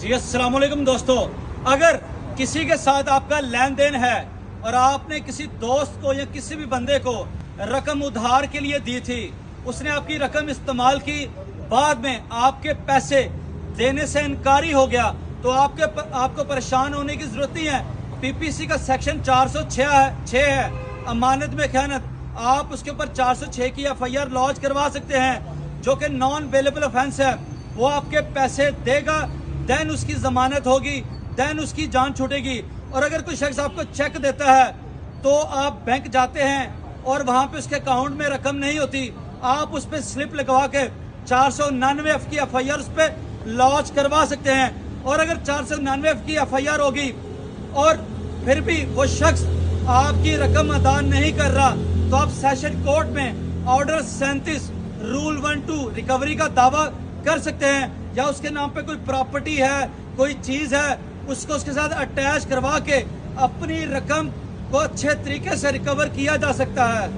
जी अस्सलाम वालेकुम दोस्तों, अगर किसी के साथ आपका लेन देन है और आपने किसी दोस्त को या किसी भी बंदे को रकम उधार के लिए दी थी, उसने आपकी रकम इस्तेमाल की, बाद में आपके पैसे देने से इनकारी हो गया, तो आपको परेशान होने की जरूरत नहीं है। पीपीसी का सेक्शन 406 है, अमानत में खयानत। आप उसके ऊपर 406 की एफआईआर लॉन्च करवा सकते हैं, जो कि नॉन अवेलेबल ऑफेंस है। वो आपके पैसे देगा, देन उसकी जमानत होगी, देन उसकी जान छूटेगी। और अगर कोई शख्स आपको चेक देता है तो आप बैंक जाते हैं और वहां पे उसके अकाउंट में रकम नहीं होती, आप उस पर स्लिप लगवा के 499F की एफआईआर उस पर लॉन्च करवा सकते हैं। और अगर 499F की एफआईआर होगी और फिर भी वो शख्स आपकी रकम अदा नहीं कर रहा, तो आप सेशन कोर्ट में ऑर्डर 37 रूल 12 रिकवरी का दावा कर सकते हैं, या उसके नाम पे कोई प्रॉपर्टी है, कोई चीज है, उसको उसके साथ अटैच करवा के अपनी रकम को अच्छे तरीके से रिकवर किया जा सकता है।